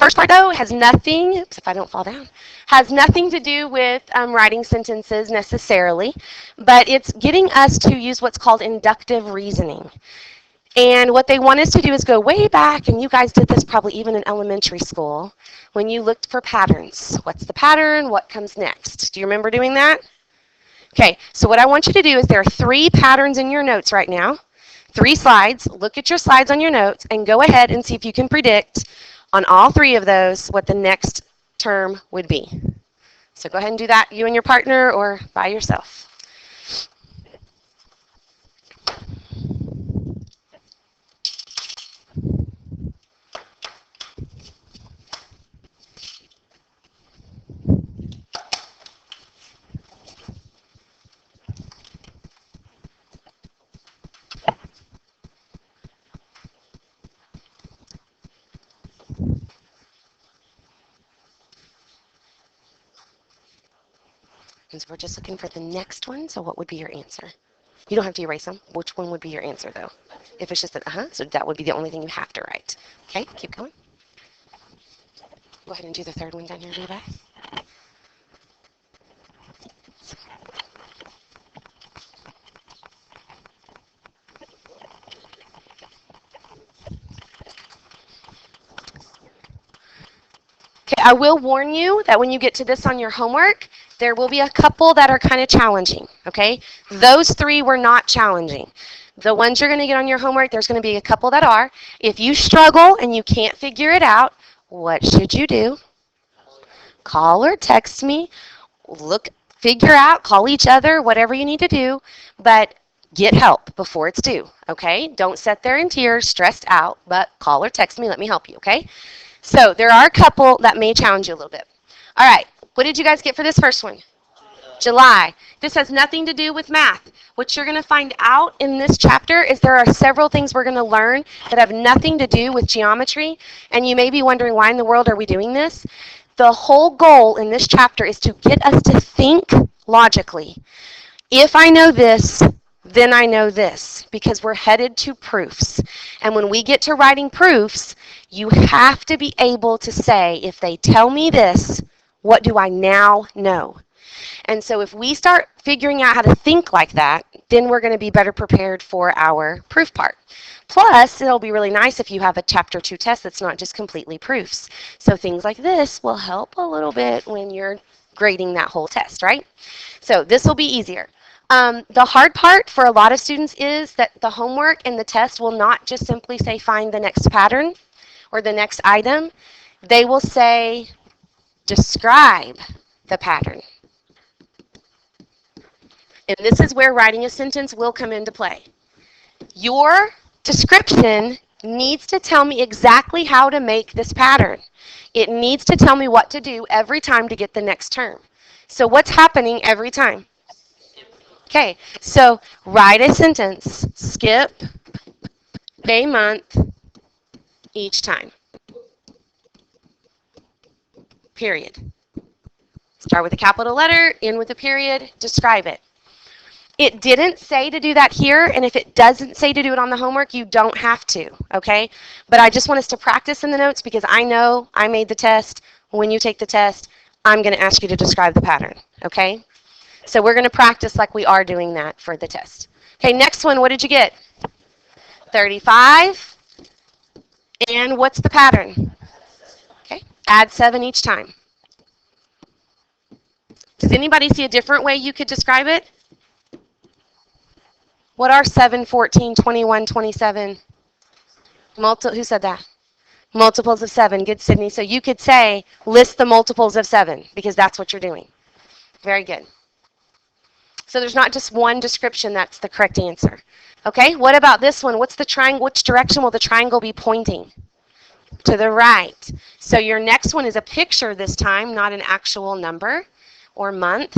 first part, though, has nothing, oops, if I don't fall down, has nothing to do with writing sentences necessarily, but it's getting us to use what's called inductive reasoning. And what they want us to do is go way back, and you guys did this probably even in elementary school, when you looked for patterns. What's the pattern? What comes next? Do you remember doing that? Okay, so what I want you to do is there are 3 patterns in your notes right now. 3 slides. Look at your slides on your notes and go ahead and see if you can predict on all 3 of those what the next term would be. So go ahead and do that, you and your partner or by yourself. Because we're just looking for the next one, so what would be your answer? You don't have to erase them. Which one would be your answer, though? If it's just an so that would be the only thing you have to write. Okay, keep going. Go ahead and do the third one down here, Levi. Okay, I will warn you that when you get to this on your homework, there will be a couple that are kind of challenging, okay? Those 3 were not challenging. The ones you're going to get on your homework, there's going to be a couple that are. If you struggle and you can't figure it out, what should you do? Call or text me. Figure out, call each other, whatever you need to do, but get help before it's due, okay? Don't sit there in tears, stressed out, but call or text me, let me help you, okay? So there are a couple that may challenge you a little bit. All right, what did you guys get for this first one? July. This has nothing to do with math. What you're going to find out in this chapter is there are several things we're going to learn that have nothing to do with geometry, and you may be wondering why in the world are we doing this? The whole goal in this chapter is to get us to think logically. If I know this, then I know this, because we're headed to proofs. And when we get to writing proofs, you have to be able to say, if they tell me this, what do I now know? And so if we start figuring out how to think like that, then we're going to be better prepared for our proof part. Plus, it'll be really nice if you have a Chapter 2 test that's not just completely proofs. So things like this will help a little bit when you're grading that whole test, right? So this will be easier. The hard part for a lot of students is that the homework and the test will not just simply say find the next pattern or the next item. They will say describe the pattern. And this is where writing a sentence will come into play. Your description needs to tell me exactly how to make this pattern. It needs to tell me what to do every time to get the next term. So what's happening every time? Okay, so write a sentence, skip a month each time. Period. Start with a capital letter, end with a period, describe it. It didn't say to do that here, and if it doesn't say to do it on the homework, you don't have to, okay? But I just want us to practice in the notes because I know I made the test. When you take the test, I'm going to ask you to describe the pattern, okay? So we're going to practice like we are doing that for the test. Okay, next one, what did you get? 35. And what's the pattern? Okay, add 7 each time. Does anybody see a different way you could describe it? What are 7, 14, 21, 27? Who said that? Multiples of 7. Good, Sydney. So you could say, list the multiples of 7, because that's what you're doing. Very good. So there's not just one description that's the correct answer. Okay, what about this one? What's the triangle? Which direction will the triangle be pointing? To the right. So your next one is a picture this time, not an actual number or month.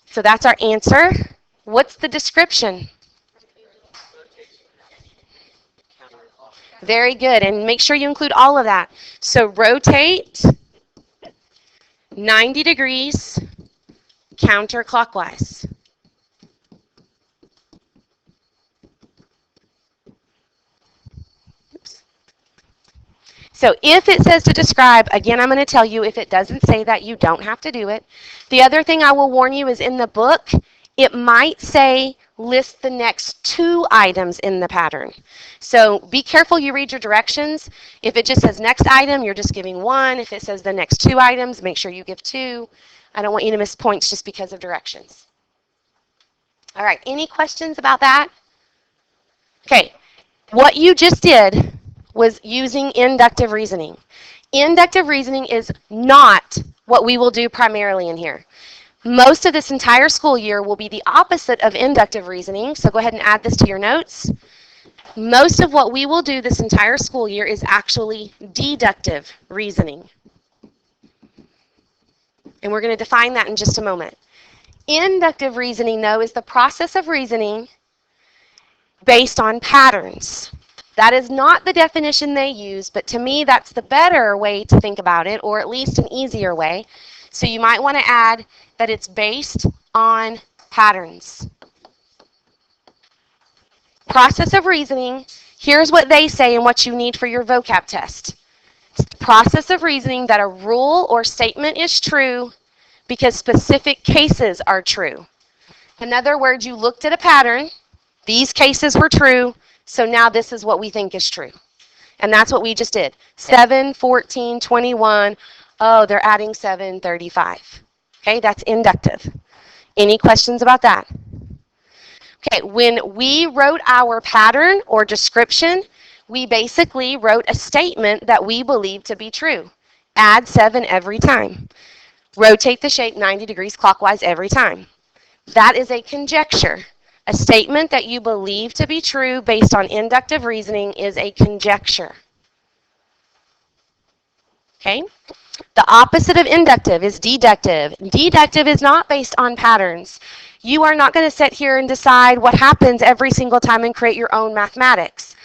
So that's our answer. What's the description? Very good, and make sure you include all of that. So rotate 90 degrees counterclockwise. Oops. So if it says to describe, again, I'm going to tell you if it doesn't say that, you don't have to do it. The other thing I will warn you is in the book, it might say list the next 2 items in the pattern. So be careful you read your directions. If it just says next item, you're just giving 1. If it says the next 2 items, make sure you give 2. I don't want you to miss points just because of directions. All right, any questions about that? Okay, what you just did was using inductive reasoning. Inductive reasoning is not what we will do primarily in here. Most of this entire school year will be the opposite of inductive reasoning, so go ahead and add this to your notes. Most of what we will do this entire school year is actually deductive reasoning. And we're going to define that in just a moment. Inductive reasoning, though, is the process of reasoning based on patterns. That is not the definition they use, but to me that's the better way to think about it, or at least an easier way. So you might want to add that it's based on patterns. Process of reasoning, here's what they say and what you need for your vocab test. It's the process of reasoning that a rule or statement is true because specific cases are true. In other words, you looked at a pattern, these cases were true, so now this is what we think is true. And that's what we just did. 7, 14, 21. Oh, they're adding 7, 35. Okay, that's inductive. Any questions about that? Okay, when we wrote our pattern or description, we basically wrote a statement that we believe to be true. Add 7 every time. Rotate the shape 90 degrees clockwise every time. That is a conjecture. A statement that you believe to be true based on inductive reasoning is a conjecture. Okay? The opposite of inductive is deductive. Deductive is not based on patterns. You are not going to sit here and decide what happens every single time and create your own mathematics.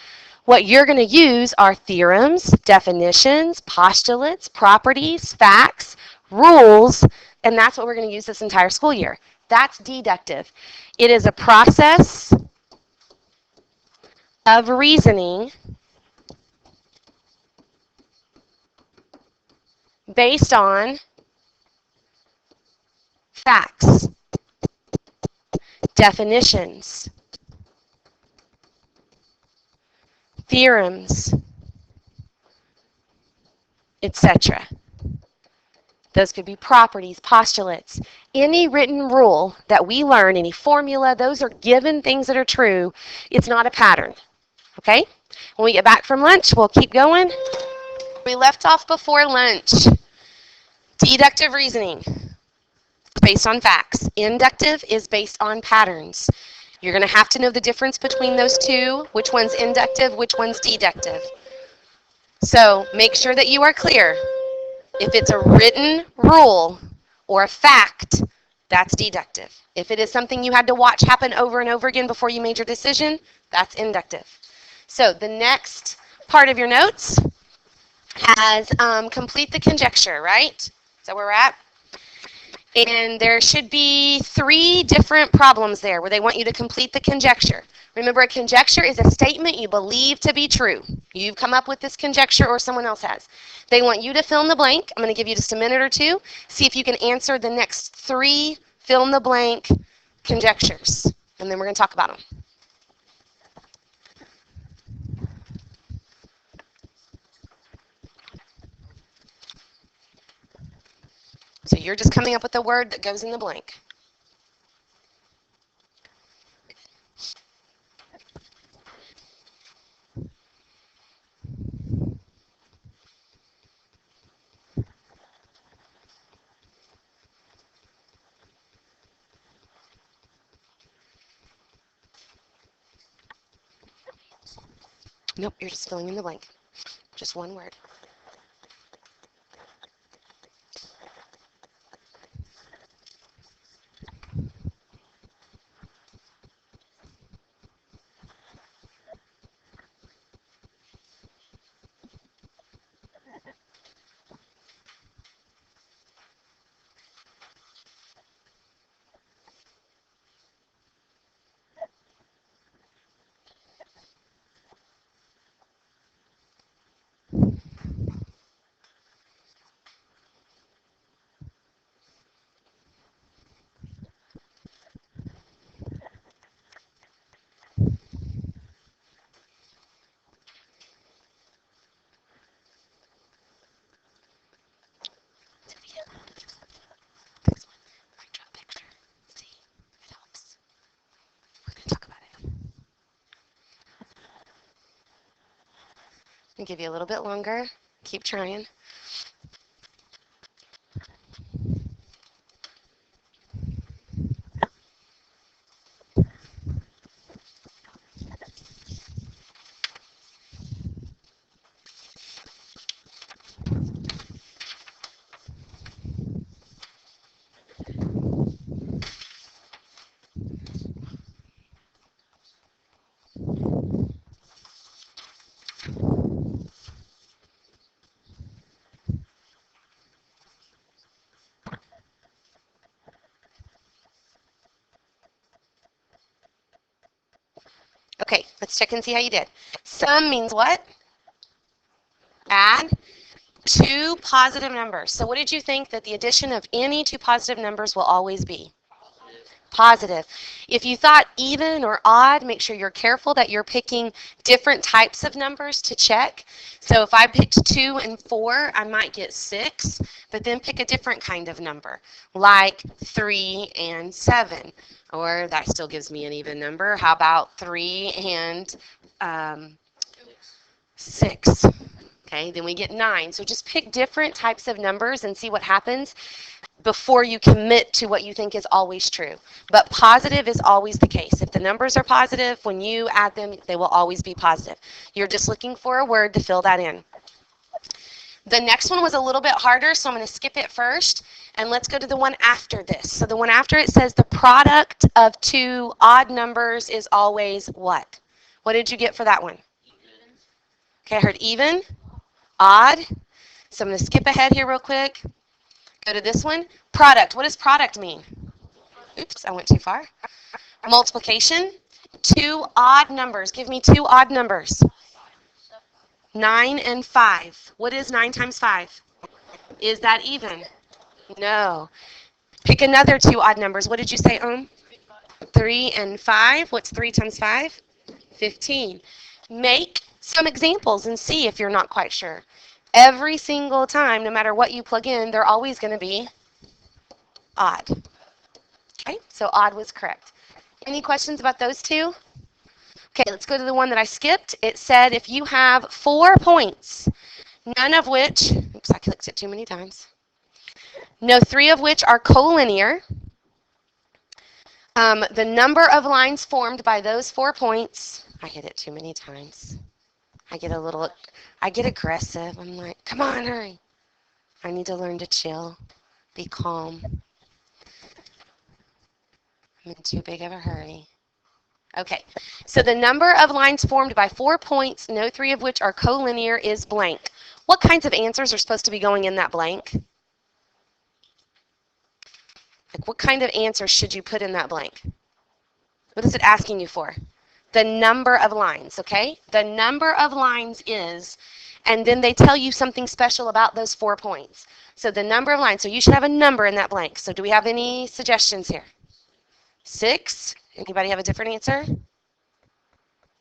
What you're going to use are theorems, definitions, postulates, properties, facts, rules, and that's what we're going to use this entire school year. That's deductive. It is a process of reasoning based on facts, definitions, theorems, etc. Those could be properties, postulates. Any written rule that we learn, any formula, those are given things that are true. It's not a pattern. Okay? When we get back from lunch, we'll keep going. We left off before lunch. Deductive reasoning is based on facts. Inductive is based on patterns. You're going to have to know the difference between those two, which one's inductive, which one's deductive. So make sure that you are clear. If it's a written rule or a fact, that's deductive. If it is something you had to watch happen over and over again before you made your decision, that's inductive. So the next part of your notes has complete the conjecture, right? Is that where we're at? And there should be 3 different problems there where they want you to complete the conjecture. Remember, a conjecture is a statement you believe to be true. You've come up with this conjecture or someone else has. They want you to fill in the blank. I'm going to give you just a minute or 2. See if you can answer the next 3 fill in the blank conjectures. And then we're going to talk about them. So you're just coming up with a word that goes in the blank. Nope, you're just filling in the blank. Just one word. I'll give you a little bit longer. Keep trying. Okay, let's check and see how you did. Sum means what? Add two positive numbers. So what did you think that the addition of any two positive numbers will always be? Positive. If you thought even or odd, make sure you're careful that you're picking different types of numbers to check. So if I picked 2 and 4, I might get 6, but then pick a different kind of number, like 3 and 7, or that still gives me an even number. How about 3 and 6? Okay, then we get 9. So just pick different types of numbers and see what happens before you commit to what you think is always true. But positive is always the case. If the numbers are positive, when you add them, they will always be positive. You're just looking for a word to fill that in. The next one was a little bit harder, so I'm going to skip it first, and let's go to the one after this. So the one after it says the product of two odd numbers is always what? What did you get for that one? Okay, I heard even, odd. So I'm going to skip ahead here real quick. Go to this one. Product. What does product mean? Oops, I went too far. Multiplication. Two odd numbers. Give me two odd numbers. 9 and 5. What is 9 times 5? Is that even? No. Pick another two odd numbers. What did you say, 3 and 5. What's 3 times 5? 15. Make some examples and see if you're not quite sure. Every single time, no matter what you plug in, they're always going to be odd. Okay, so odd was correct. Any questions about those two? Okay, let's go to the one that I skipped. It said if you have 4 points, none of which, oops, I clicked it too many times. No, 3 of which are collinear. The number of lines formed by those 4 points, I hit it too many times. I get aggressive. I'm like, come on, hurry. I need to learn to chill, be calm. I'm in too big of a hurry. Okay, so the number of lines formed by 4 points, no 3 of which are collinear, is blank. What kinds of answers are supposed to be going in that blank? Like, what kind of answers should you put in that blank? What is it asking you for? The number of lines, okay? The number of lines is, and then they tell you something special about those 4 points. So the number of lines, so you should have a number in that blank. So do we have any suggestions here? 6? Anybody have a different answer?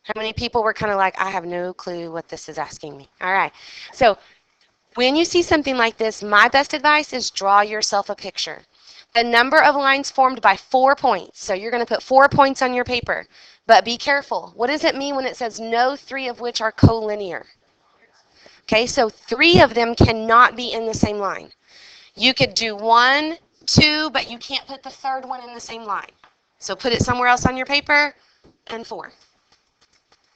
How many people were kind of like, I have no clue what this is asking me? All right. So when you see something like this, my best advice is draw yourself a picture. The number of lines formed by 4 points. So you're going to put 4 points on your paper. But be careful. What does it mean when it says no 3 of which are collinear? Okay, so 3 of them cannot be in the same line. You could do 1, 2, but you can't put the third one in the same line. So put it somewhere else on your paper, and 4.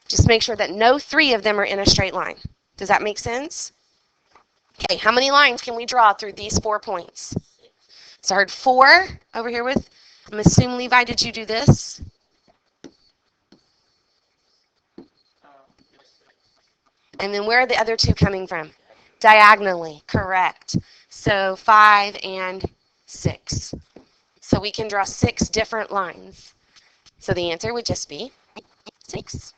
Just make sure that no 3 of them are in a straight line. Does that make sense? Okay, how many lines can we draw through these 4 points? So I heard 4 over here with, I'm going to assume, Levi, did you do this? And then where are the other 2 coming from? Diagonally, correct. So 5 and 6. So we can draw 6 different lines. So the answer would just be 6.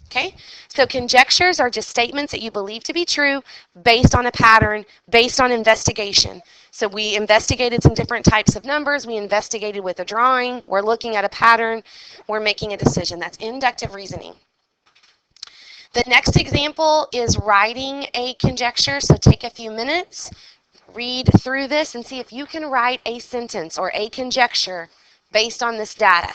Okay, so conjectures are just statements that you believe to be true based on a pattern, based on investigation. So we investigated some different types of numbers. We investigated with a drawing. We're looking at a pattern. We're making a decision. That's inductive reasoning. The next example is writing a conjecture. So take a few minutes, read through this, and see if you can write a sentence or a conjecture based on this data.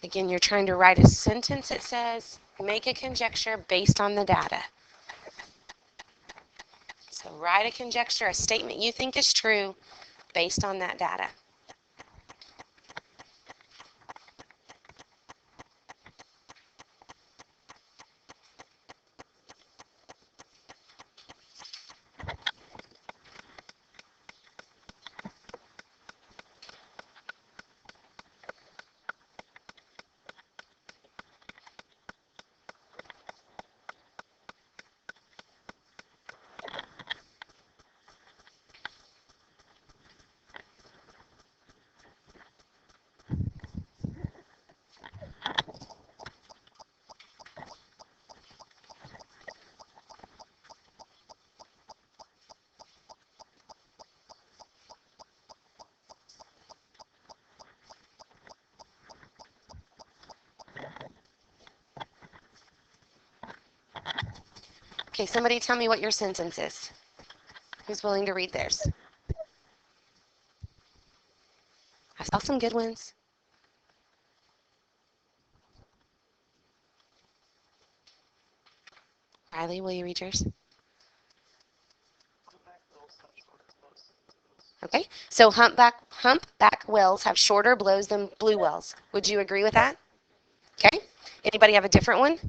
Again, you're trying to write a sentence that says, make a conjecture based on the data. So write a conjecture, a statement you think is true based on that data. Okay, somebody tell me what your sentence is. Who's willing to read theirs? I saw some good ones. Riley, will you read yours? Okay, so humpback whales have shorter blows than blue whales. Would you agree with that? Okay. Anybody have a different one?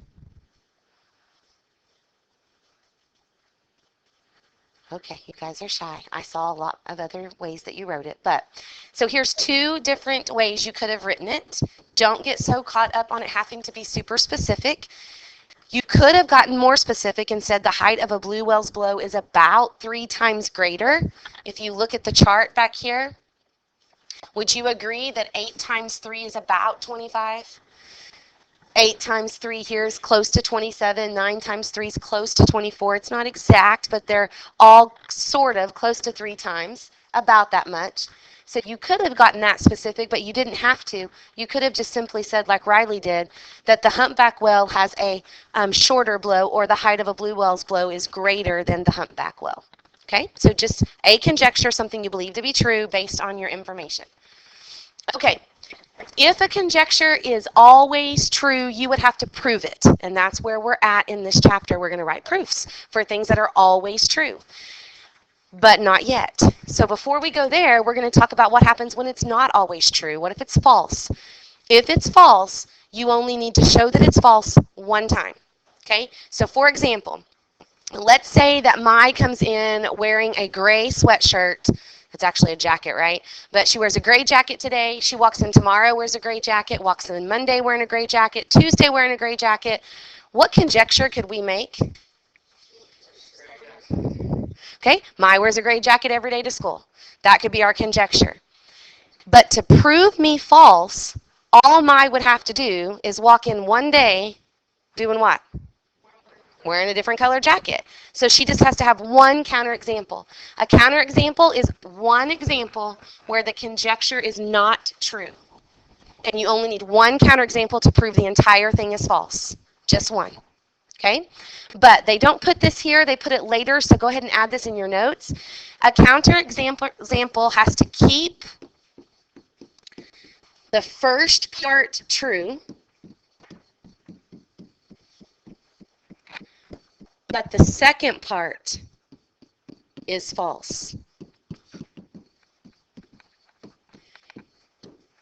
Okay, you guys are shy. I saw a lot of other ways that you wrote it, but so here's two different ways you could have written it. Don't get so caught up on it having to be super specific. You could have gotten more specific and said the height of a blue whale's blow is about 3 times greater. If you look at the chart back here, would you agree that 8 times 3 is about 25? 8 times 3 here is close to 27. 9 times 3 is close to 24. It's not exact, but they're all sort of close to 3 times, about that much. So you could have gotten that specific, but you didn't have to. You could have just simply said, like Riley did, that the humpback whale has a shorter blow, or the height of a blue whale's blow is greater than the humpback whale. Okay, so just a conjecture, something you believe to be true based on your information. Okay, if a conjecture is always true, you would have to prove it. And that's where we're at in this chapter. We're going to write proofs for things that are always true, but not yet. So before we go there, we're going to talk about what happens when it's not always true. What if it's false? If it's false, you only need to show that it's false one time. Okay? So for example, let's say that Mai comes in wearing a gray sweatshirt. It's actually a jacket, right? But she wears a gray jacket today. She walks in tomorrow, wears a gray jacket, walks in Monday wearing a gray jacket, Tuesday wearing a gray jacket. What conjecture could we make? Okay, Mai wears a gray jacket every day to school. That could be our conjecture. But to prove me false, all Mai would have to do is walk in one day doing what? Wearing a different color jacket. So she just has to have one counterexample. A counterexample is one example where the conjecture is not true. And you only need one counterexample to prove the entire thing is false. Just one. Okay? But they don't put this here, they put it later, so go ahead and add this in your notes. A counterexample has to keep the first part true but the second part is false.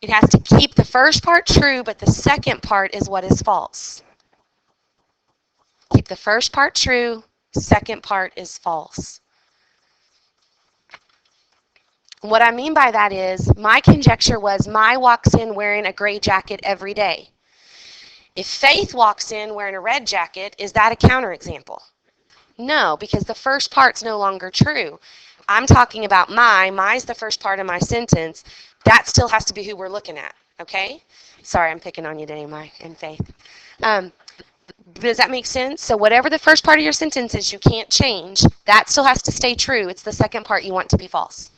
It has to keep the first part true, but the second part is what is false. Keep the first part true, second part is false. What I mean by that is, my conjecture was Mai walks in wearing a gray jacket every day. If Faith walks in wearing a red jacket, is that a counterexample? No, because the first part's no longer true. I'm talking about Mai. Mai's the first part of my sentence. That still has to be who we're looking at, okay? Sorry, I'm picking on you today, Mai and Faith. Does that make sense? So whatever the first part of your sentence is, you can't change. That still has to stay true. It's the second part you want to be false.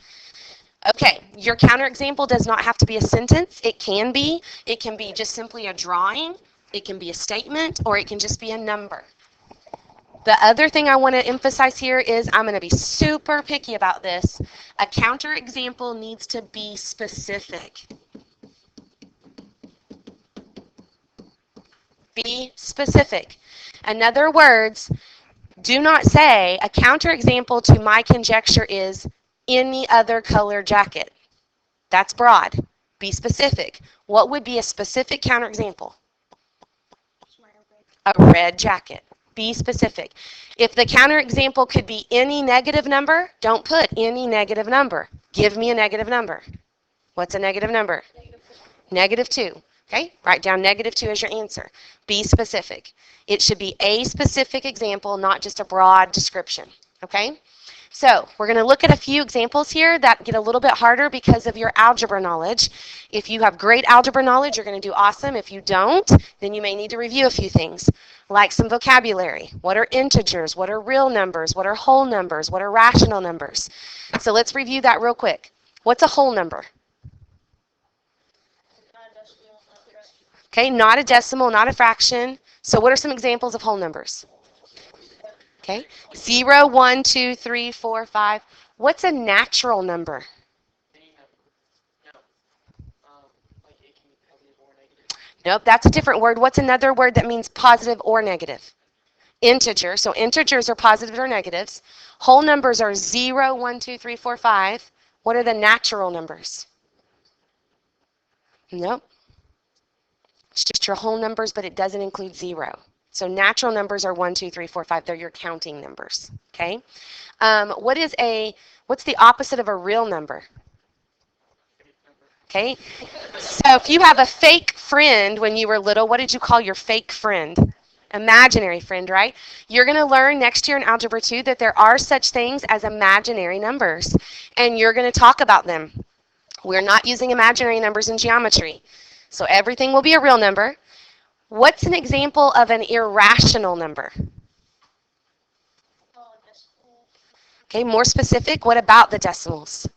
Okay, your counterexample does not have to be a sentence. It can be. It can be just simply a drawing. It can be a statement, or it can just be a number. The other thing I want to emphasize here is I'm going to be super picky about this. A counterexample needs to be specific. Be specific. In other words, do not say a counterexample to my conjecture is any other color jacket. That's broad. Be specific. What would be a specific counterexample? A red jacket. Be specific. If the counterexample could be any negative number, don't put any negative number. Give me a negative number. What's a negative number? -2. Okay? Write down -2 as your answer. Be specific. It should be a specific example, not just a broad description. Okay? So we're going to look at a few examples here that get a little bit harder because of your algebra knowledge. If you have great algebra knowledge, you're going to do awesome. If you don't, then you may need to review a few things, like some vocabulary. What are integers? What are real numbers? What are whole numbers? What are rational numbers? So let's review that real quick. What's a whole number? Okay, not a decimal, not a fraction. So what are some examples of whole numbers? Okay, 0, 1, 2, 3, 4, 5. What's a natural number? Nope, that's a different word. What's another word that means positive or negative? Integer. So integers are positives or negatives. Whole numbers are 0, 1, 2, 3, 4, 5. What are the natural numbers? Nope. It's just your whole numbers, but it doesn't include 0. So natural numbers are 1, 2, 3, 4, 5. They're your counting numbers. Okay. What's the opposite of a real number? Okay. So if you have a fake friend when you were little, what did you call your fake friend? Imaginary friend, right? You're going to learn next year in Algebra 2 that there are such things as imaginary numbers, and you're going to talk about them. We're not using imaginary numbers in geometry. So everything will be a real number. What's an example of an irrational number? Okay, more specific, what about the decimals?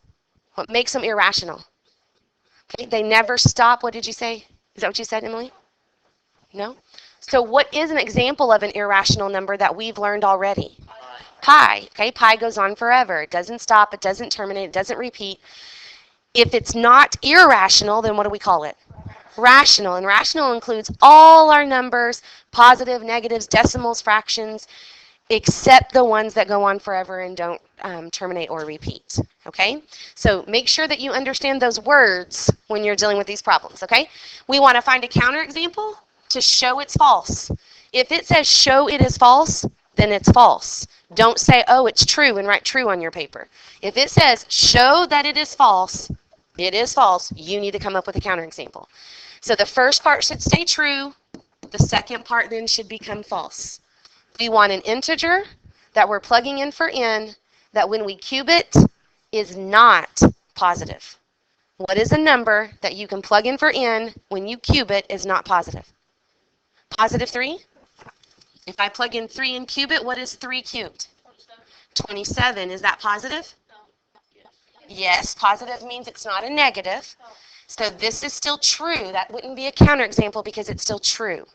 What makes them irrational? Okay, they never stop. What did you say? Is that what you said, Emily? No? So what is an example of an irrational number that we've learned already? Pi. Okay, pi goes on forever. It doesn't stop. It doesn't terminate. It doesn't repeat. If it's not irrational, then what do we call it? Rational. And rational includes all our numbers, positive, negatives, decimals, fractions, except the ones that go on forever and don't terminate or repeat. Okay? So make sure that you understand those words when you're dealing with these problems. Okay? We want to find a counterexample to show it's false. If it says show it is false, then it's false. Don't say, oh, it's true, and write true on your paper. If it says show that it is false, you need to come up with a counterexample. So the first part should stay true. The second part then should become false. We want an integer that we're plugging in for n that when we cube it is not positive. What is a number that you can plug in for n when you cube it is not positive? Positive 3? If I plug in 3 and cube it, what is 3 cubed? 27. Is that positive? Yes, positive means it's not a negative. So this is still true. That wouldn't be a counterexample because it's still true.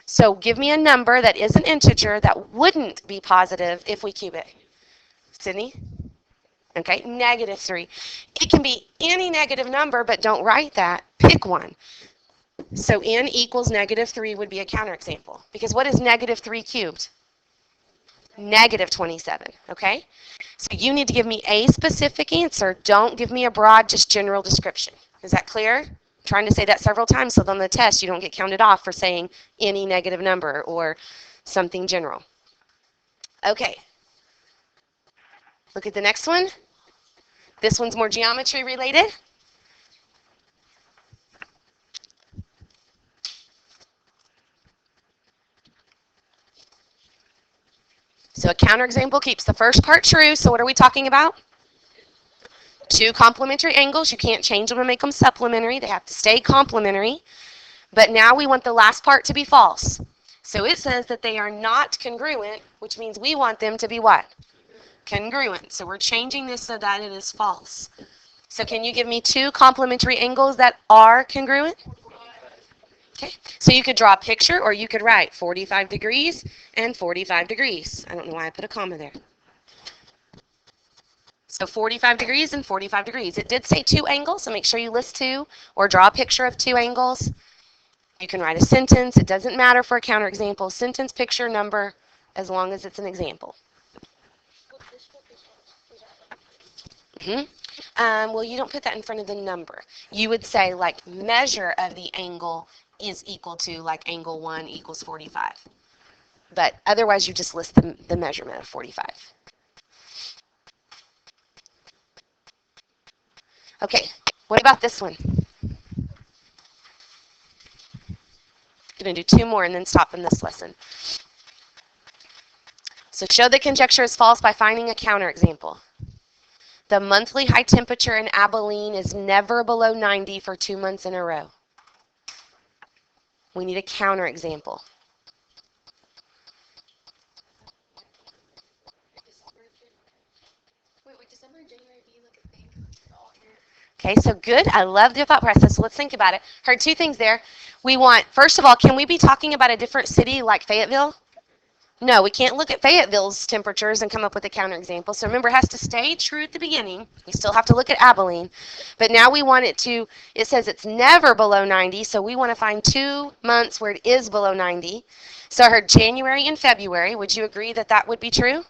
So give me a number that is an integer that wouldn't be positive if we cube it. Sydney? Okay, -3. It can be any negative number, but don't write that. Pick one. So n equals -3 would be a counterexample. Because what is -3 cubed? Negative 27, okay? So you need to give me a specific answer. Don't give me a broad, just general description. Is that clear? I'm trying to say that several times so on the test you don't get counted off for saying any negative number or something general. Okay, look at the next one. This one's more geometry related. So a counterexample keeps the first part true. So what are we talking about? Two complementary angles. You can't change them and make them supplementary. They have to stay complementary. But now we want the last part to be false. So it says that they are not congruent, which means we want them to be what? Congruent. So we're changing this so that it is false. So can you give me two complementary angles that are congruent? Okay. So you could draw a picture or you could write 45 degrees and 45 degrees. I don't know why I put a comma there. So 45 degrees and 45 degrees. It did say two angles, so make sure you list two or draw a picture of two angles. You can write a sentence. It doesn't matter for a counterexample. Sentence, picture, number, as long as it's an example. Well, you don't put that in front of the number. You would say like measure of the angle is equal to like angle 1 equals 45. But otherwise you just list the measurement of 45. Okay, what about this one? I'm going to do two more and then stop in this lesson. So show the conjecture is false by finding a counterexample. The monthly high temperature in Abilene is never below 90 for 2 months in a row. We need a counterexample. Okay, so good. I love your thought process. So let's think about it. Heard two things there. We want, first of all, can we be talking about a different city like Fayetteville? No, we can't look at Fayetteville's temperatures and come up with a counterexample. So remember, it has to stay true at the beginning. We still have to look at Abilene. But now we want it to, it says it's never below 90, so we want to find 2 months where it is below 90. So I heard January and February. Would you agree that that would be true?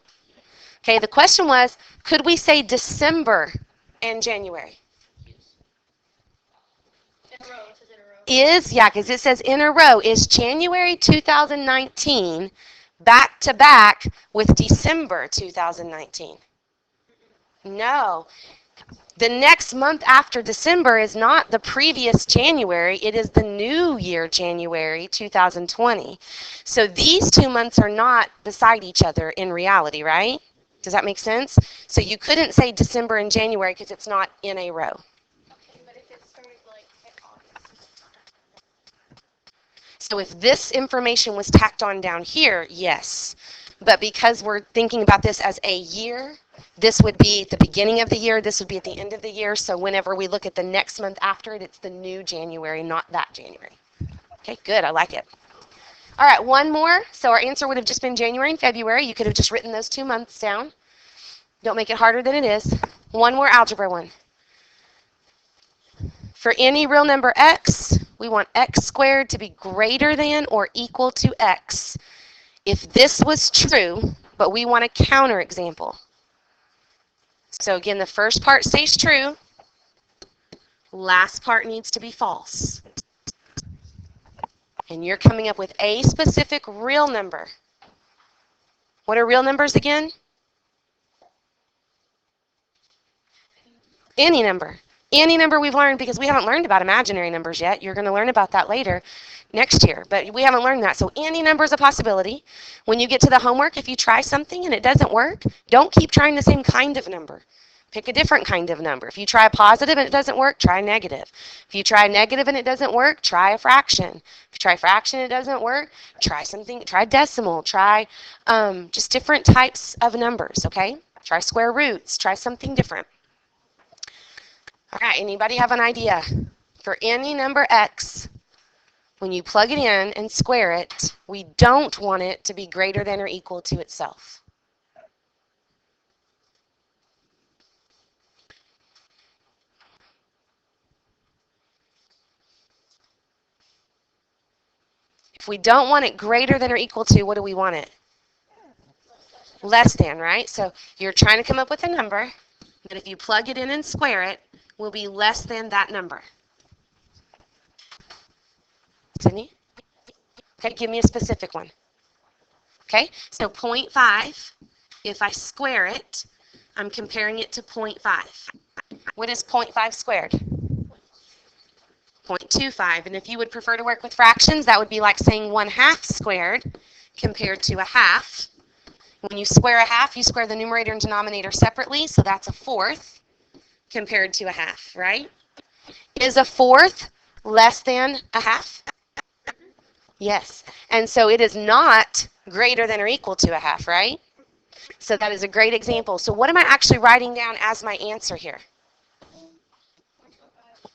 Okay, the question was, could we say December and January? Yeah, because it says in a row, is January 2019 back to back with December 2019? No. The next month after December is not the previous January, it is the new year, January 2020. So these 2 months are not beside each other in reality, right? Does that make sense? So you couldn't say December and January because it's not in a row. So if this information was tacked on down here, yes. But because we're thinking about this as a year, this would be at the beginning of the year, this would be at the end of the year. So whenever we look at the next month after it, it's the new January, not that January. Okay, good. I like it. All right, one more. So our answer would have just been January and February. You could have just written those 2 months down. Don't make it harder than it is. One more algebra one. For any real number x, we want x squared to be greater than or equal to x. If this was true, but we want a counterexample. So again, the first part stays true. Last part needs to be false. And you're coming up with a specific real number. What are real numbers again? Any number. Any number we've learned, because we haven't learned about imaginary numbers yet. You're going to learn about that later next year, but we haven't learned that. So any number is a possibility. When you get to the homework, if you try something and it doesn't work, don't keep trying the same kind of number. Pick a different kind of number. If you try a positive and it doesn't work, try a negative. If you try a negative and it doesn't work, try a fraction. If you try a fraction and it doesn't work, try something, try decimal, try just different types of numbers, okay? Try square roots, try something different. All right, anybody have an idea? For any number x, when you plug it in and square it, we don't want it to be greater than or equal to itself. If we don't want it greater than or equal to, what do we want it? Less than, right? So you're trying to come up with a number that if you plug it in and square it, will be less than that number. Sydney? Okay, give me a specific one. Okay, so 0.5, if I square it, I'm comparing it to 0.5. What is 0.5 squared? 0.25. And if you would prefer to work with fractions, that would be like saying 1/2 squared compared to a half. When you square a half, you square the numerator and denominator separately, so that's a fourth compared to a half, right? Is a fourth less than a half? Yes. And so it is not greater than or equal to a half, right? So that is a great example. So what am I actually writing down as my answer here?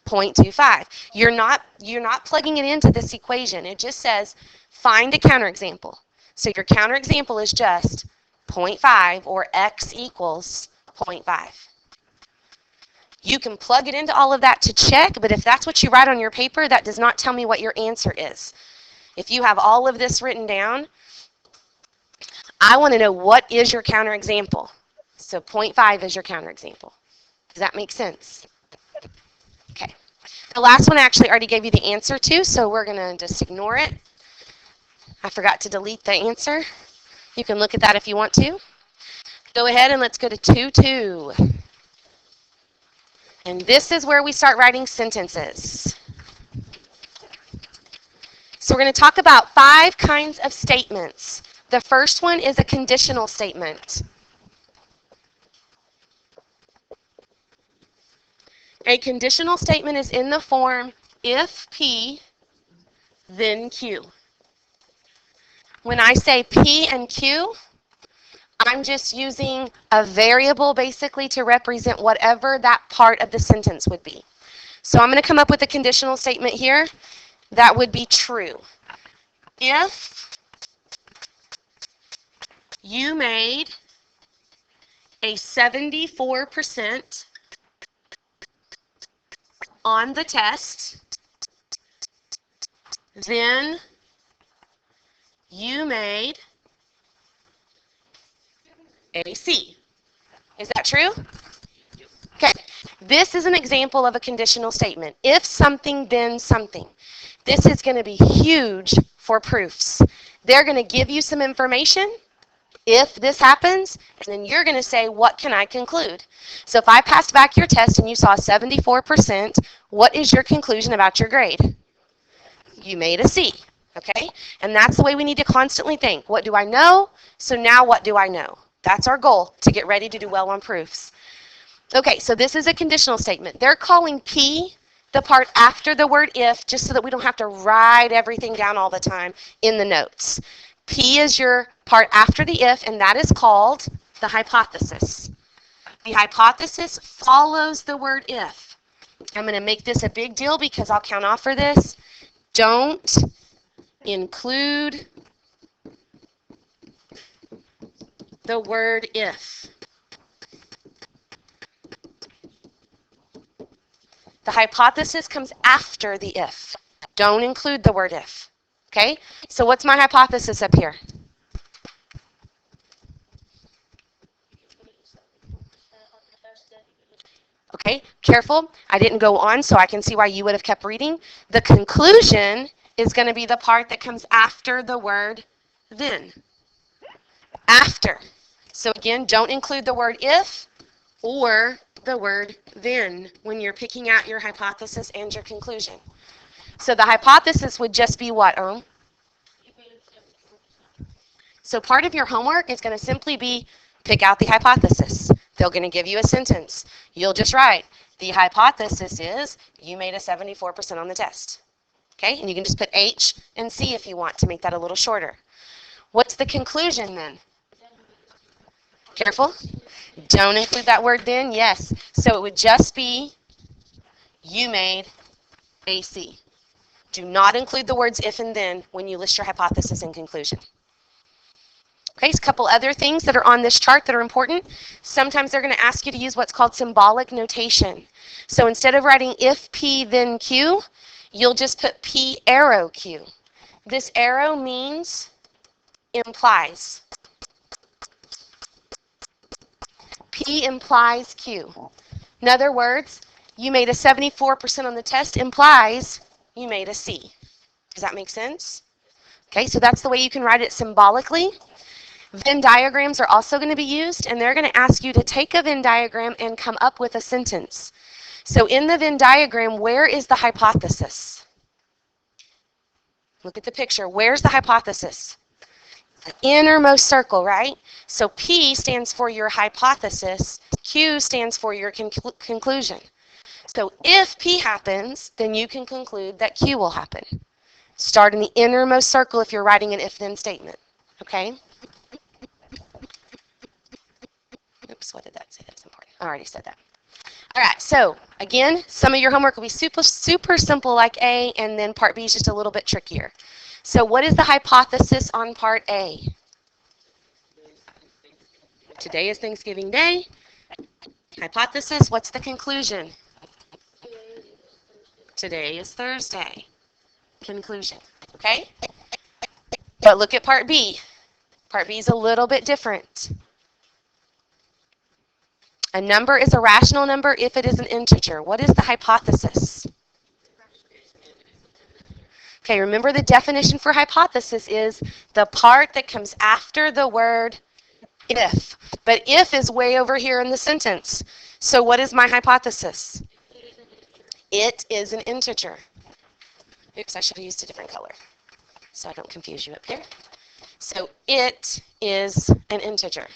0.25. You're not plugging it into this equation. It just says find a counterexample. So your counterexample is just 0.5 or x equals 0.5. You can plug it into all of that to check, but if that's what you write on your paper, that does not tell me what your answer is. If you have all of this written down, I want to know what is your counterexample. So 0.5 is your counterexample. Does that make sense? Okay. The last one I actually already gave you the answer to, so we're going to just ignore it. I forgot to delete the answer. You can look at that if you want to. Go ahead and let's go to 2-2. And this is where we start writing sentences. So we're going to talk about 5 kinds of statements. The first one is a conditional statement. A conditional statement is in the form if P, then Q. When I say P and Q, I'm just using a variable basically to represent whatever that part of the sentence would be. So I'm going to come up with a conditional statement here that would be true. If you made a 74% on the test, then you made a C. Is that true? Okay. This is an example of a conditional statement. If something, then something. This is going to be huge for proofs. They're going to give you some information. If this happens, and then you're going to say, what can I conclude? So if I passed back your test and you saw 74%, what is your conclusion about your grade? You made a C, okay? And that's the way we need to constantly think. What do I know? So now what do I know? That's our goal, to get ready to do well on proofs. Okay, so this is a conditional statement. They're calling P the part after the word if, just so that we don't have to write everything down all the time in the notes. P is your part after the if, and that is called the hypothesis. The hypothesis follows the word if. I'm going to make this a big deal because I'll count off for this. Don't include the word if. The hypothesis comes after the if. Don't include the word if. Okay? So what's my hypothesis up here? Okay, careful. I didn't go on, so I can see why you would have kept reading. The conclusion is going to be the part that comes after the word then. After. So again, don't include the word if or the word then when you're picking out your hypothesis and your conclusion. So the hypothesis would just be what, Ohm? So part of your homework is going to simply be pick out the hypothesis. They're going to give you a sentence. You'll just write, the hypothesis is you made a 74% on the test. Okay, and you can just put H and C if you want to make that a little shorter. What's the conclusion then? Careful. Don't include that word then. Yes. So it would just be you made a C. Do not include the words if and then when you list your hypothesis and conclusion. Okay, so a couple other things that are on this chart that are important. Sometimes they're going to ask you to use what's called symbolic notation. So instead of writing if P then Q, you'll just put P arrow Q. This arrow means implies. C implies Q. In other words, you made a 74% on the test implies you made a C. Does that make sense? Okay, so that's the way you can write it symbolically. Venn diagrams are also going to be used, and they're going to ask you to take a Venn diagram and come up with a sentence. So in the Venn diagram, where is the hypothesis? Look at the picture. Where's the hypothesis? The innermost circle, right? So P stands for your hypothesis. Q stands for your conclusion. So if P happens, then you can conclude that Q will happen. Start in the innermost circle if you're writing an if-then statement. Okay? Oops, what did that say? That's important. I already said that. All right, so again, some of your homework will be super simple like A, and then part B is just a little bit trickier. So what is the hypothesis on part A? Today is Thanksgiving Day. Hypothesis, what's the conclusion? Today is Thursday. Conclusion, okay? But look at part B. Part B is a little bit different. A number is a rational number if it is an integer. What is the hypothesis? Okay, remember the definition for hypothesis is the part that comes after the word if. But if is way over here in the sentence. So what is my hypothesis? It is an integer. Oops, I should have used a different color so I don't confuse you up here. So it is an integer.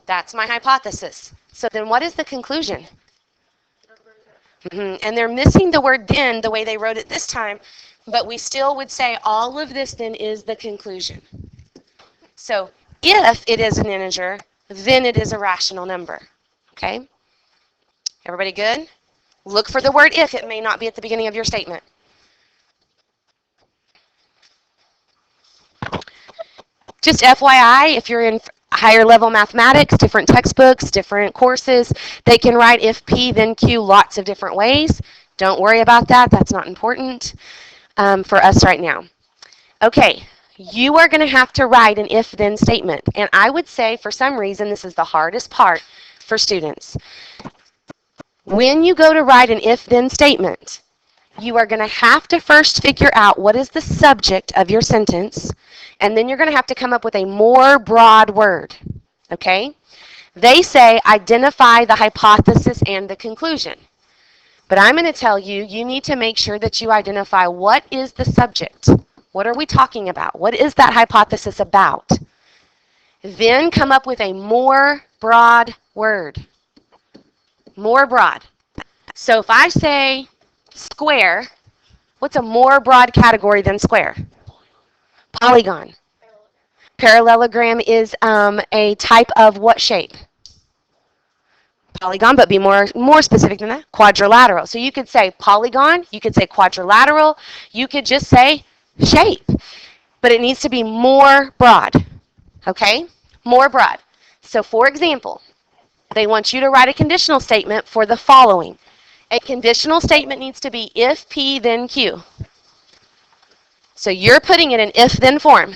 That's my hypothesis. So then what is the conclusion? And they're missing the word then the way they wrote it this time, but we still would say all of this then is the conclusion. So if it is an integer, then it is a rational number. Okay? Everybody good? Look for the word if. It may not be at the beginning of your statement. Just FYI, if you're in higher level mathematics, different textbooks, different courses, they can write if P then Q lots of different ways. Don't worry about that. That's not important for us right now. Okay, you are going to have to write an if-then statement. And I would say for some reason this is the hardest part for students. When you go to write an if-then statement, you are going to have to first figure out what is the subject of your sentence, and then you're going to have to come up with a more broad word, okay? They say identify the hypothesis and the conclusion. But I'm going to tell you, you need to make sure that you identify what is the subject. What are we talking about? What is that hypothesis about? Then come up with a more broad word. More broad. So if I say square, what's a more broad category than square? Polygon. Parallelogram is a type of what shape? Polygon, but be more specific than that. Quadrilateral. So you could say polygon, you could say quadrilateral, you could just say shape. But it needs to be more broad. Okay? More broad. So for example, they want you to write a conditional statement for the following. A conditional statement needs to be if P then Q. So you're putting it in if-then form.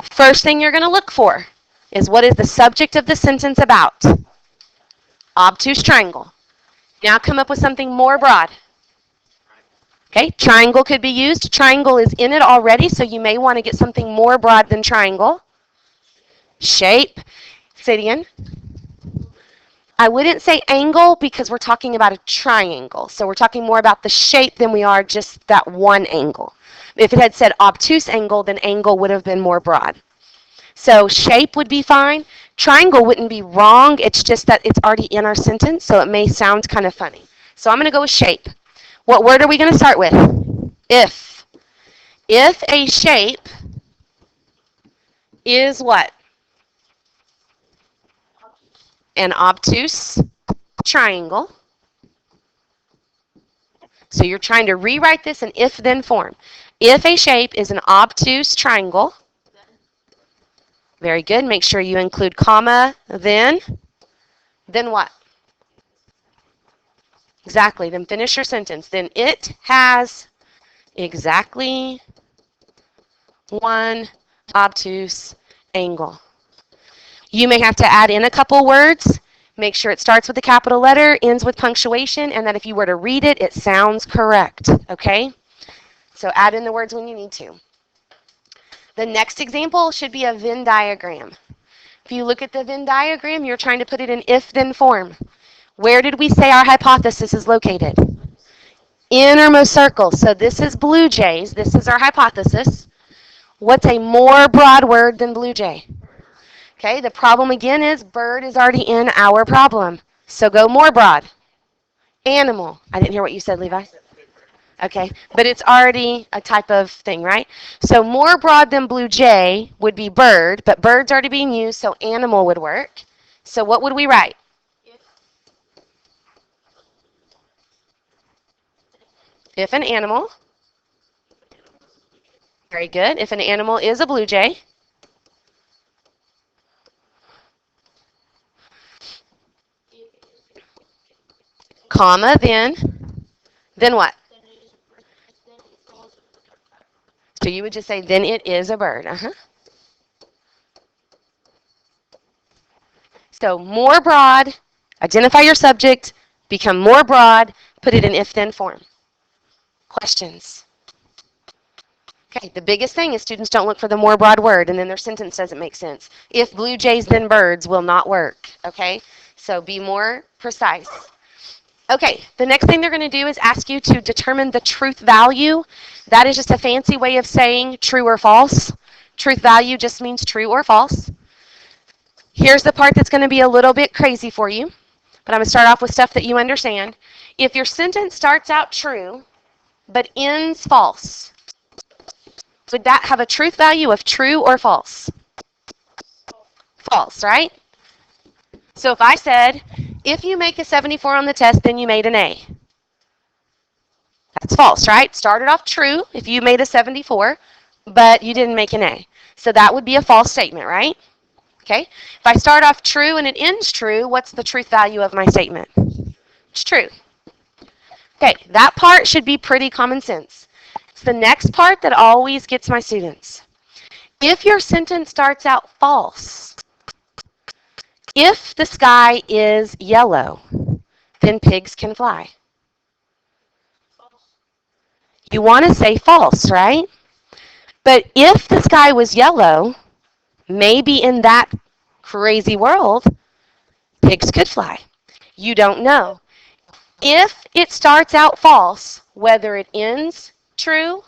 First thing you're going to look for is what is the subject of the sentence about? Obtuse triangle. Now come up with something more broad. Okay, triangle could be used. Triangle is in it already, so you may want to get something more broad than triangle. Shape. Say it again. I wouldn't say angle because we're talking about a triangle. So we're talking more about the shape than we are just that one angle. If it had said obtuse angle, then angle would have been more broad. So shape would be fine. Triangle wouldn't be wrong. It's just that it's already in our sentence, so it may sound kind of funny. So I'm going to go with shape. What word are we going to start with? If. If a shape is what? An obtuse triangle. So you're trying to rewrite this in if-then form. If a shape is an obtuse triangle, very good. Make sure you include comma, then what? Exactly. Then finish your sentence. Then it has exactly one obtuse angle. You may have to add in a couple words. Make sure it starts with a capital letter, ends with punctuation, and that if you were to read it, it sounds correct, okay? So add in the words when you need to. The next example should be a Venn diagram. If you look at the Venn diagram, you're trying to put it in if-then form. Where did we say our hypothesis is located? Innermost circle. So this is blue jays. This is our hypothesis. What's a more broad word than blue jay? Okay, the problem again is bird is already in our problem. So go more broad. Animal. I didn't hear what you said, Levi. Okay, but it's already a type of thing, right? So more broad than blue jay would be bird, but bird's already being used, so animal would work. So what would we write? If an animal, very good. If an animal is a blue jay, comma, then what? So you would just say, then it is a bird. So more broad, identify your subject, become more broad, put it in if-then form. Questions? Okay, the biggest thing is students don't look for the more broad word and then their sentence doesn't make sense. If blue jays then birds will not work, okay? So be more precise. Okay, the next thing they're going to do is ask you to determine the truth value. That is just a fancy way of saying true or false. Truth value just means true or false. Here's the part that's going to be a little bit crazy for you, but I'm going to start off with stuff that you understand. If your sentence starts out true, but ends false, would that have a truth value of true or false? False, right? So if I said, if you make a 74 on the test, then you made an A. That's false, right? Started off true if you made a 74, but you didn't make an A. So that would be a false statement, right? Okay. If I start off true and it ends true, what's the truth value of my statement? It's true. Okay, that part should be pretty common sense. It's the next part that always gets my students. If your sentence starts out false, if the sky is yellow, then pigs can fly. You want to say false, right? But if the sky was yellow, maybe in that crazy world, pigs could fly. You don't know. If it starts out false, whether it ends true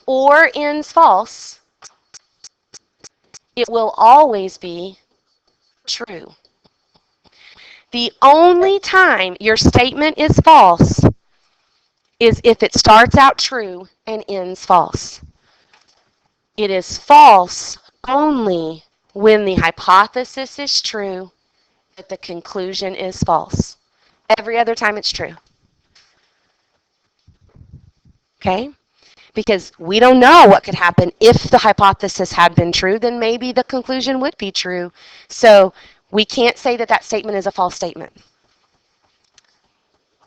or ends false, it will always be true. The only time your statement is false is if it starts out true and ends false. It is false only when the hypothesis is true, but the conclusion is false. Every other time it's true. Okay? Because we don't know what could happen if the hypothesis had been true, then maybe the conclusion would be true. So we can't say that that statement is a false statement.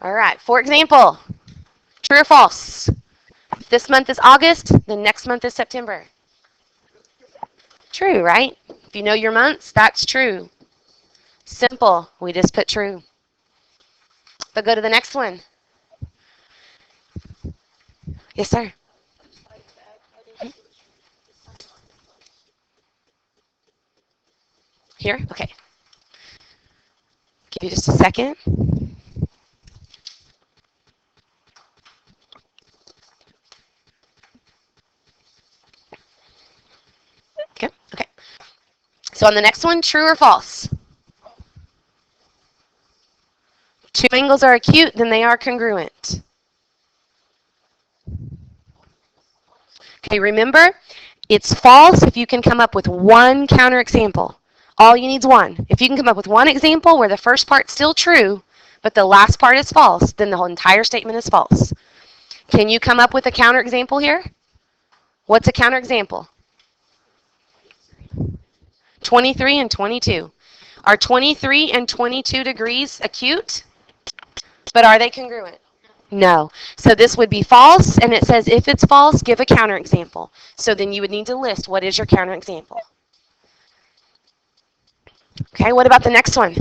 All right, for example, true or false? If this month is August, then next month is September. True, right? If you know your months, that's true. Simple, we just put true. But go to the next one. Yes, sir. Here? Okay. Give you just a second. Okay. Okay. So on the next one, true or false? Two angles are acute, then they are congruent. Okay, remember, it's false if you can come up with one counterexample. All you need is one. If you can come up with one example where the first part's still true, but the last part is false, then the whole entire statement is false. Can you come up with a counterexample here? What's a counterexample? 23 and 22. Are 23 and 22 degrees acute? But are they congruent? No. So this would be false, and it says if it's false, give a counterexample. So then you would need to list what is your counterexample. Okay, what about the next one?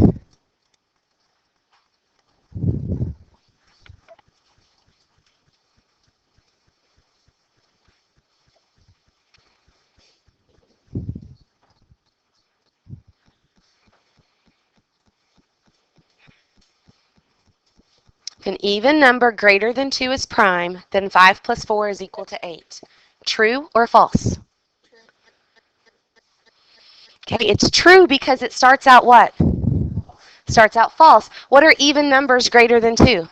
If an even number greater than 2 is prime, then 5 plus 4 is equal to 8. True or false? Okay, it's true because it starts out what? Starts out false. What are even numbers greater than 2?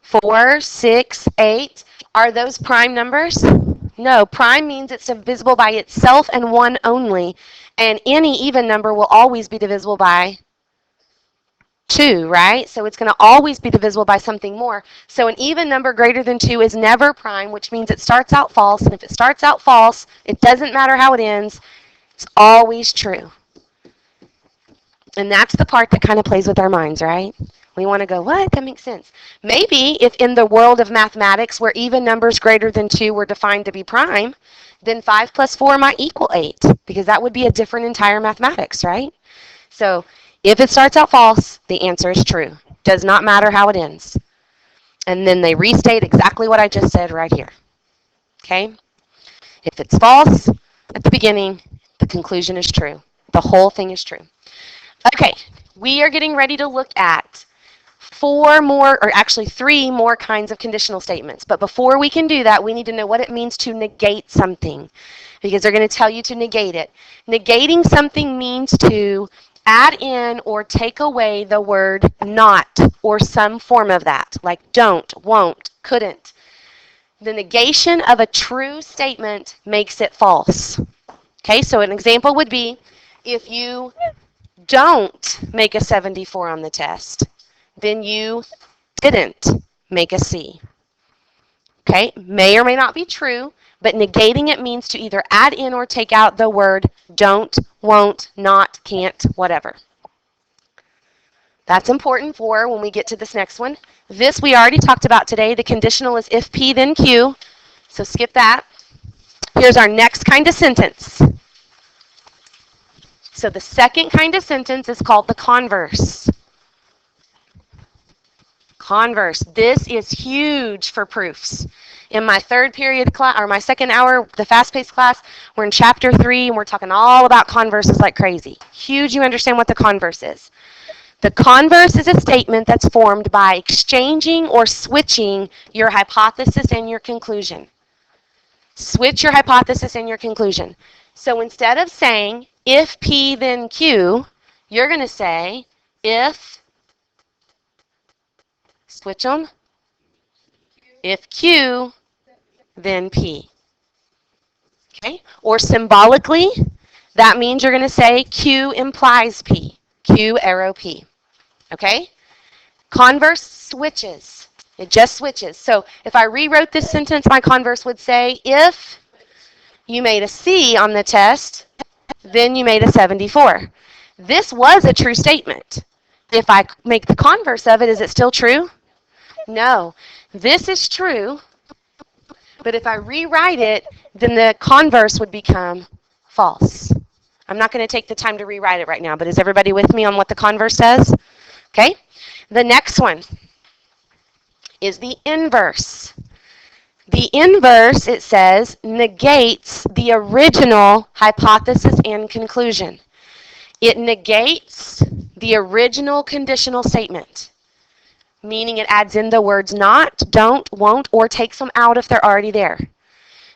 4, 6, 8. Are those prime numbers? No, prime means it's divisible by itself and 1 only. And any even number will always be divisible by 2, right? So it's going to always be divisible by something more. So an even number greater than 2 is never prime, which means it starts out false. And if it starts out false, it doesn't matter how it ends. It's always true. And that's the part that kind of plays with our minds, right? We want to go, what? That makes sense. Maybe if in the world of mathematics where even numbers greater than 2 were defined to be prime, then 5 plus 4 might equal 8, because that would be a different entire mathematics, right? So if it starts out false, the answer is true. Does not matter how it ends. And then they restate exactly what I just said right here. Okay? If it's false at the beginning, the conclusion is true. The whole thing is true. Okay, we are getting ready to look at 4 more, or actually 3 more kinds of conditional statements. But before we can do that, we need to know what it means to negate something, because they're going to tell you to negate it. Negating something means to add in or take away the word not or some form of that, like don't, won't, couldn't. The negation of a true statement makes it false. Okay, so an example would be if you don't make a 74 on the test, then you didn't make a C. Okay, may or may not be true, but negating it means to either add in or take out the word don't, won't, not, can't, whatever. That's important for when we get to this next one. This we already talked about today. The conditional is if P then Q, so skip that. Here's our next kind of sentence. So the second kind of sentence is called the converse. Converse. This is huge for proofs. In my third period class, or my second hour, the fast-paced class, we're in chapter 3 and we're talking all about converses like crazy. Huge, you understand what the converse is. The converse is a statement that's formed by exchanging or switching your hypothesis and your conclusion. Switch your hypothesis and your conclusion. So instead of saying if P then Q, you're going to say if, switch them, if Q, then P. Okay? Or symbolically, that means you're going to say Q implies P. Q arrow P. Okay? Converse switches. It just switches. So if I rewrote this sentence, my converse would say, if you made a C on the test, then you made a 74. This was a true statement. If I make the converse of it, is it still true? No. This is true, but if I rewrite it, then the converse would become false. I'm not going to take the time to rewrite it right now, but is everybody with me on what the converse says? Okay. The next one is the inverse. The inverse, it says, negates the original hypothesis and conclusion. It negates the original conditional statement, meaning it adds in the words not, don't, won't, or takes them out if they're already there.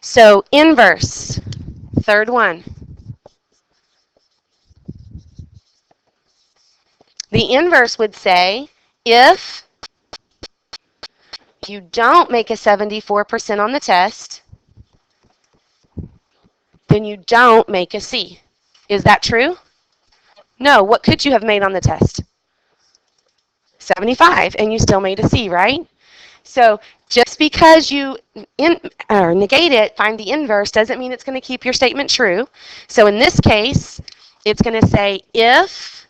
So inverse, third one. The inverse would say, if you don't make a 74% on the test, then you don't make a C. Is that true? No. What could you have made on the test? 75, and you still made a C, right? So just because you negate it, find the inverse, doesn't mean it's going to keep your statement true. So in this case, it's going to say, if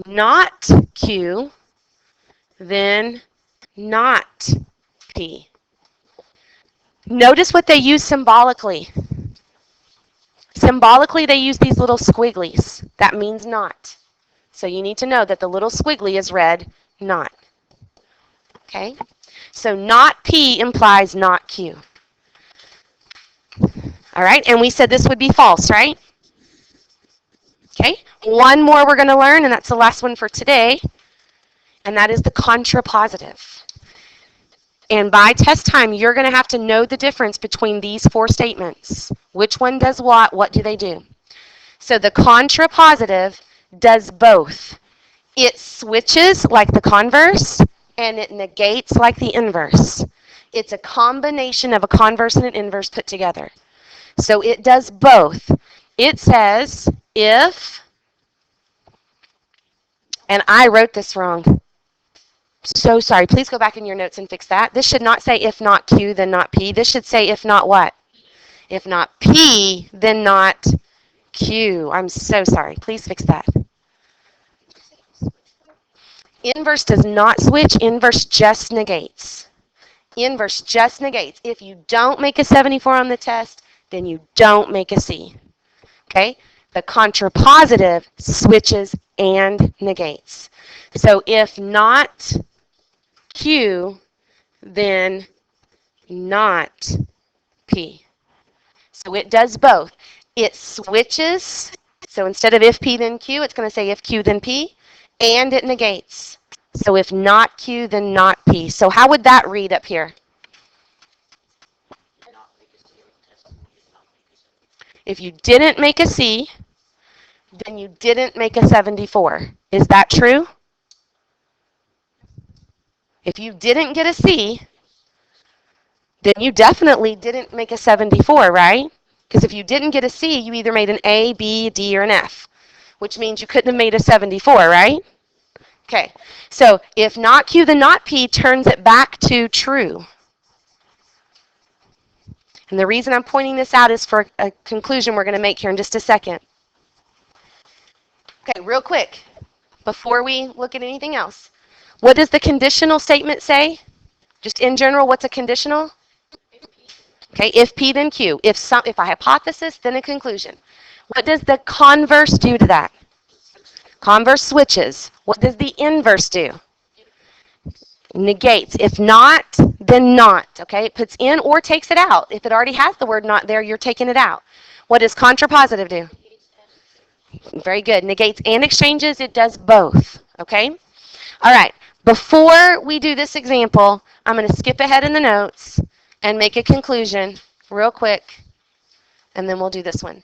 not Q, then not P. Notice what they use symbolically. Symbolically, they use these little squigglies. That means not. So you need to know that the little squiggly is red, not. Okay? So not P implies not Q. All right, and we said this would be false, right? Okay, one more we're going to learn, and that's the last one for today, and that is the contrapositive. And by test time, you're going to have to know the difference between these four statements. Which one does what do they do? So the contrapositive does both. It switches like the converse, and it negates like the inverse. It's a combination of a converse and an inverse put together. So it does both. It says if, and I wrote this wrong. So sorry. Please go back in your notes and fix that. This should not say if not Q, then not P. This should say if not what? If not P, then not Q. I'm so sorry. Please fix that. Inverse does not switch. Inverse just negates. Inverse just negates. If you don't make a 74 on the test, then you don't make a C. Okay? The contrapositive switches and negates. So if not Q, then not P. So it does both. It switches. So instead of if P, then Q, it's going to say if Q, then P. And it negates. So if not Q, then not P. So how would that read up here? If you didn't make a C, then you didn't make a 74. Is that true? If you didn't get a C, then you definitely didn't make a 74, right? Because if you didn't get a C, you either made an A, B, D, or an F, which means you couldn't have made a 74, right? Okay, so if not Q, then not P turns it back to true. And the reason I'm pointing this out is for a conclusion we're going to make here in just a second. Okay, real quick, before we look at anything else, what does the conditional statement say? Just in general, what's a conditional? Okay, if P, then Q. If a hypothesis, then a conclusion. What does the converse do to that? Converse switches. What does the inverse do? Negates. If not, then not. Okay, it puts in or takes it out. If it already has the word not there, you're taking it out. What does contrapositive do? Very good. Negates and exchanges. It does both. Okay? All right. Before we do this example, I'm going to skip ahead in the notes and make a conclusion real quick, and then we'll do this one.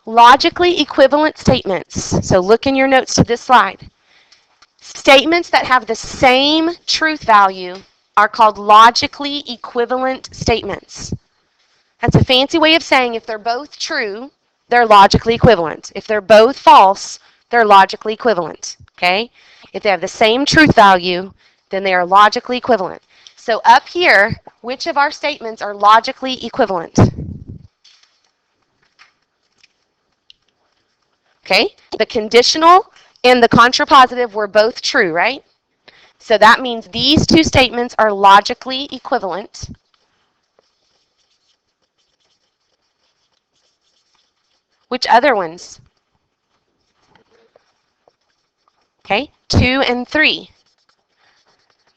Logically equivalent statements. So look in your notes to this slide. Statements that have the same truth value are called logically equivalent statements. That's a fancy way of saying if they're both true, they're logically equivalent. If they're both false, they're logically equivalent. Okay? If they have the same truth value, then they are logically equivalent. So up here, which of our statements are logically equivalent? Okay? The conditional and the contrapositive were both true, right? So that means these two statements are logically equivalent. Which other ones? Okay, 2 and 3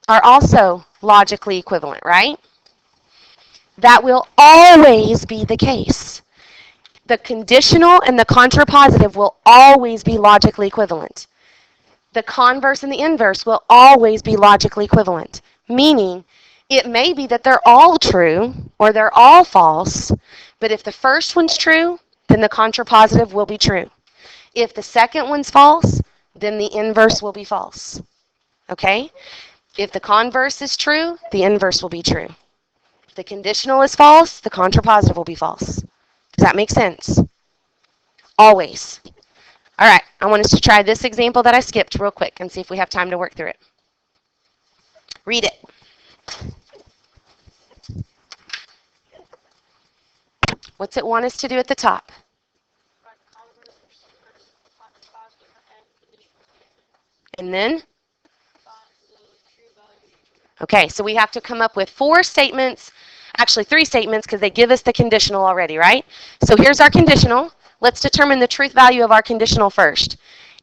are also logically equivalent, right? That will always be the case. The conditional and the contrapositive will always be logically equivalent. The converse and the inverse will always be logically equivalent, meaning it may be that they're all true or they're all false, but if the first one's true, then the contrapositive will be true. If the second one's false, then the inverse will be false. Okay? If the converse is true, the inverse will be true. If the conditional is false, the contrapositive will be false. Does that make sense? Always. All right, I want us to try this example that I skipped real quick and see if we have time to work through it. Read it. What's it want us to do at the top? And then? Okay, so we have to come up with 4 statements, actually 3 statements because they give us the conditional already, right? So here's our conditional. Let's determine the truth value of our conditional first.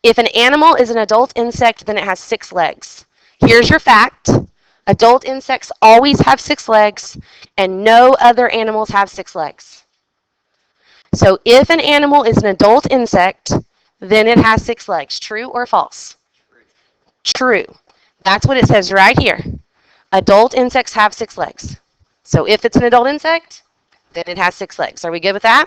If an animal is an adult insect, then it has 6 legs. Here's your fact. Adult insects always have 6 legs, and no other animals have 6 legs. So if an animal is an adult insect, then it has 6 legs. True or false? True. That's what it says right here. Adult insects have 6 legs. So if it's an adult insect, then it has 6 legs. Are we good with that?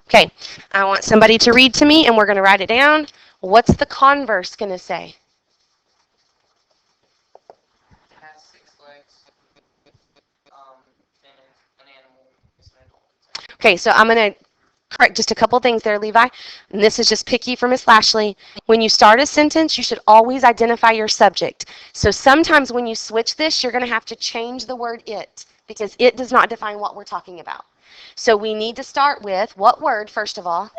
Okay. I want somebody to read to me, and we're going to write it down. What's the converse going to say? Has 6 legs, and an animal is an adult. Okay, so I'm going to correct just a couple things there, Levi. And this is just picky for Miss Lashley. When you start a sentence, you should always identify your subject. So sometimes when you switch this, you're going to have to change the word it, because it does not define what we're talking about. So we need to start with what word, first of all?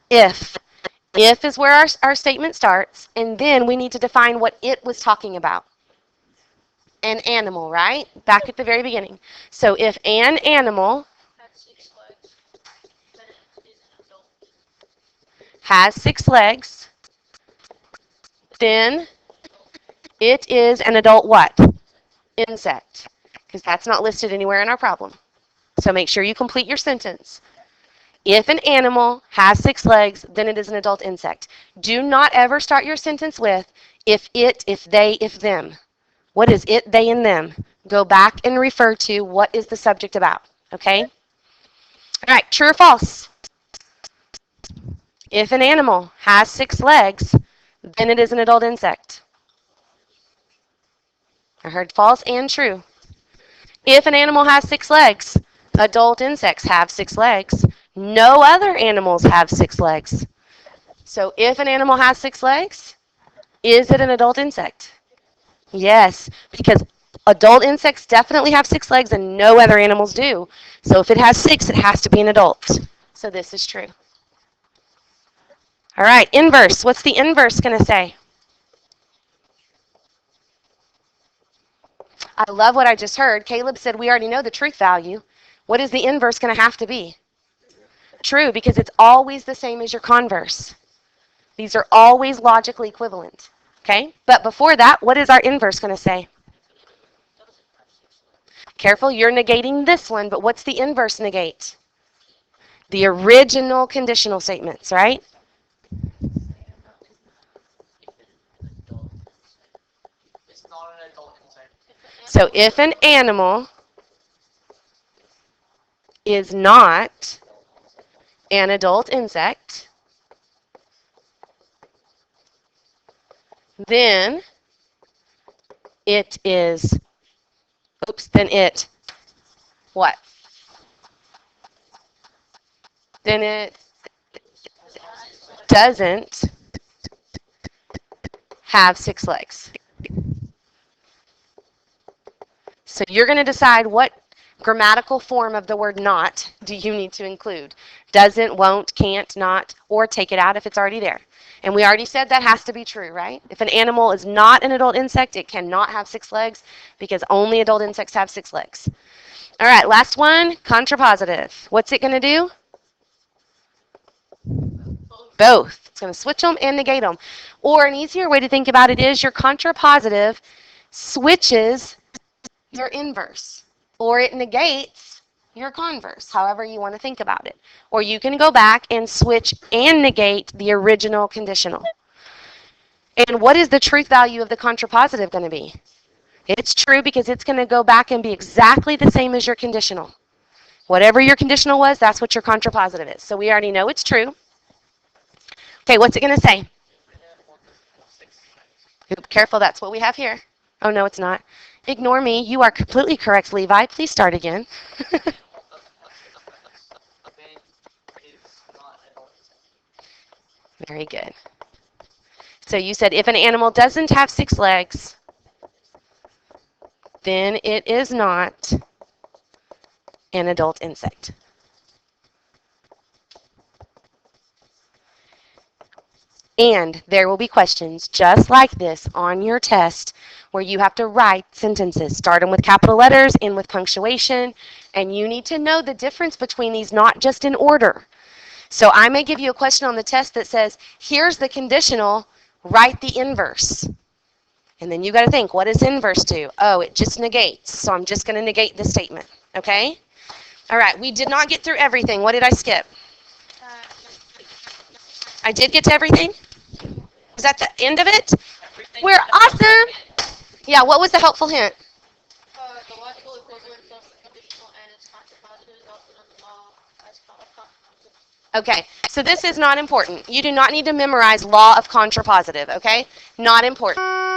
If. If is where our statement starts, and then we need to define what it was talking about. An animal, right? Back at the very beginning. So if an animal has 6 legs, then it is an adult what? Insect. Because that's not listed anywhere in our problem. So make sure you complete your sentence. If an animal has 6 legs, then it is an adult insect. Do not ever start your sentence with if it, if they, if them. What is it, they, and them? Go back and refer to what is the subject about. Okay? All right, true or false? If an animal has 6 legs, then it is an adult insect. I heard false and true. If an animal has 6 legs, adult insects have 6 legs. No other animals have 6 legs. So if an animal has 6 legs, is it an adult insect? Yes, because adult insects definitely have 6 legs and no other animals do. So if it has 6, it has to be an adult. So this is true. All right, inverse. What's the inverse going to say? I love what I just heard. Caleb said we already know the truth value. What is the inverse going to have to be? True, because it's always the same as your converse. These are always logically equivalent. Okay? But before that, what is our inverse going to say? Careful, you're negating this one, but what's the inverse negate? The original conditional statements, right? It's not an adult insect. So if an animal is not an adult insect, then it is, then it, what? Then it doesn't have 6 legs. So you're going to decide what grammatical form of the word not do you need to include. Doesn't, won't, can't, not, or take it out if it's already there. And we already said that has to be true, right? If an animal is not an adult insect, it cannot have 6 legs because only adult insects have 6 legs. All right, last one, contrapositive. What's it going to do? Both. It's going to switch them and negate them. Or an easier way to think about it is your contrapositive switches your inverse, or it negates your converse, however you want to think about it. Or you can go back and switch and negate the original conditional. And what is the truth value of the contrapositive going to be? It's true because it's going to go back and be exactly the same as your conditional. Whatever your conditional was, that's what your contrapositive is. So we already know it's true. Okay, what's it going to say? Oop, careful, that's what we have here. Oh, no, it's not. Ignore me. You are completely correct, Levi. Please start again. Very good. So you said if an animal doesn't have 6 legs, then it is not an adult insect. And there will be questions just like this on your test where you have to write sentences. Start them with capital letters and with punctuation. And you need to know the difference between these, not just in order. So I may give you a question on the test that says, here's the conditional, write the inverse. And then you got to think, what does inverse do? Oh, it just negates. So I'm just going to negate the statement. Okay? All right, we did not get through everything. What did I skip? I did get to everything? Was that the end of it? Everything We're awesome. Yeah, what was the helpful hint? The logical equivalence of the conditional and its contrapositive is also known as law as contrapositive. Okay, so this is not important. You do not need to memorize law of contrapositive, okay? Not important.